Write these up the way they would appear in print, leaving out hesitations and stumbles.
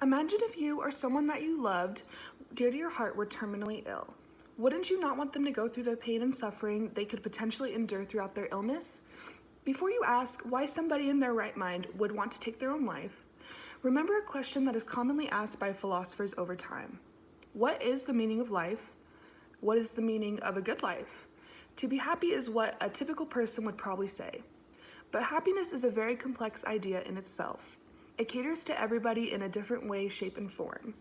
Imagine if you or someone that you loved, dear to your heart, were terminally ill. Wouldn't you not want them to go through the pain and suffering they could potentially endure throughout their illness? Before you ask why somebody in their right mind would want to take their own life, remember a question that is commonly asked by philosophers over time. What is the meaning of life? What is the meaning of a good life? To be happy is what a typical person would probably say. But happiness is a very complex idea in itself. It caters to everybody in a different way, shape, and form.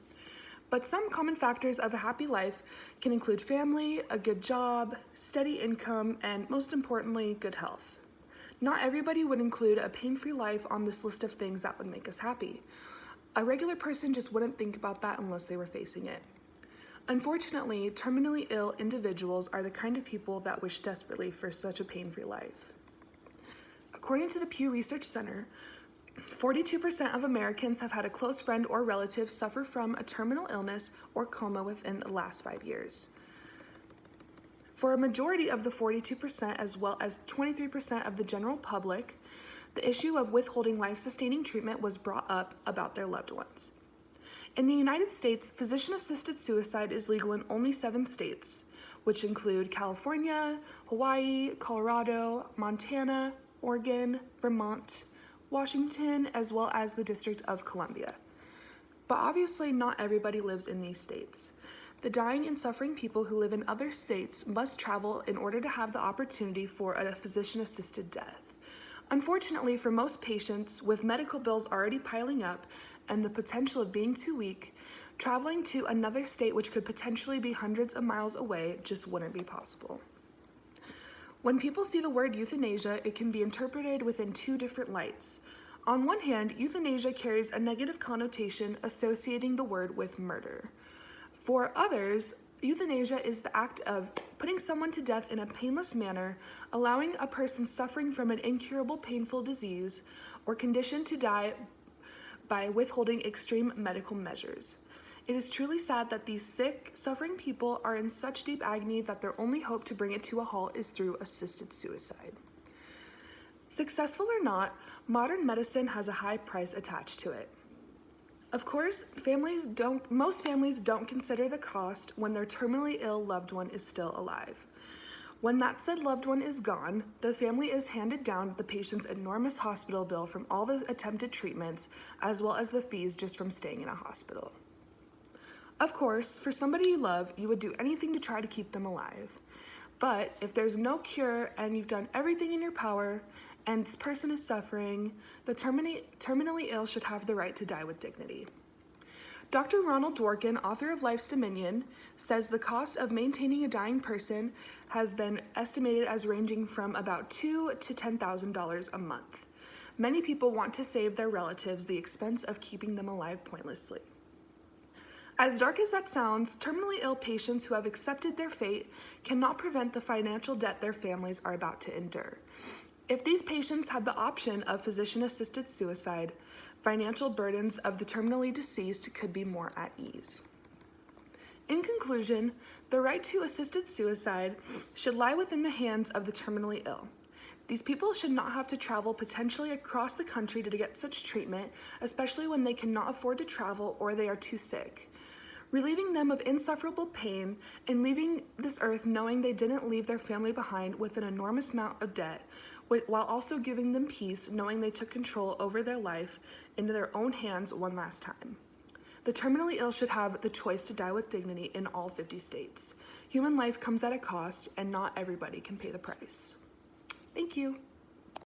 But some common factors of a happy life can include family, a good job, steady income, and most importantly, good health. Not everybody would include a pain-free life on this list of things that would make us happy. A regular person just wouldn't think about that unless they were facing it. Unfortunately, terminally ill individuals are the kind of people that wish desperately for such a pain-free life. According to the Pew Research Center, 42% of Americans have had a close friend or relative suffer from a terminal illness or coma within the last 5 years. For a majority of the 42%, as well as 23% of the general public, the issue of withholding life-sustaining treatment was brought up about their loved ones. In the United States, physician-assisted suicide is legal in only 7 states, which include California, Hawaii, Colorado, Montana, Oregon, Vermont, Washington, as well as the District of Columbia. But obviously not everybody lives in these states. The dying and suffering people who live in other states must travel in order to have the opportunity for a physician-assisted death. Unfortunately, for most patients, with medical bills already piling up and the potential of being too weak, traveling to another state which could potentially be hundreds of miles away just wouldn't be possible. When people see the word euthanasia, it can be interpreted within 2 different lights. On one hand, euthanasia carries a negative connotation associating the word with murder. For others, euthanasia is the act of putting someone to death in a painless manner, allowing a person suffering from an incurable painful disease or condition to die by withholding extreme medical measures. It is truly sad that these sick, suffering people are in such deep agony that their only hope to bring it to a halt is through assisted suicide. Successful or not, modern medicine has a high price attached to it. Of course, most families don't consider the cost when their terminally ill loved one is still alive. When that said loved one is gone, the family is handed down the patient's enormous hospital bill from all the attempted treatments, as well as the fees just from staying in a hospital. Of course, for somebody you love, you would do anything to try to keep them alive. But if there's no cure and you've done everything in your power and this person is suffering, the terminally ill should have the right to die with dignity. Dr. Ronald Dworkin, author of Life's Dominion, says the cost of maintaining a dying person has been estimated as ranging from about $2,000 to $10,000 a month. Many people want to save their relatives the expense of keeping them alive pointlessly. As dark as that sounds, terminally ill patients who have accepted their fate cannot prevent the financial debt their families are about to endure. If these patients had the option of physician-assisted suicide, financial burdens of the terminally deceased could be more at ease. In conclusion, the right to assisted suicide should lie within the hands of the terminally ill. These people should not have to travel potentially across the country to get such treatment, especially when they cannot afford to travel or they are too sick. Relieving them of insufferable pain and leaving this earth knowing they didn't leave their family behind with an enormous amount of debt, while also giving them peace knowing they took control over their life into their own hands one last time. The terminally ill should have the choice to die with dignity in all 50 states. Human life comes at a cost, and not everybody can pay the price. Thank you.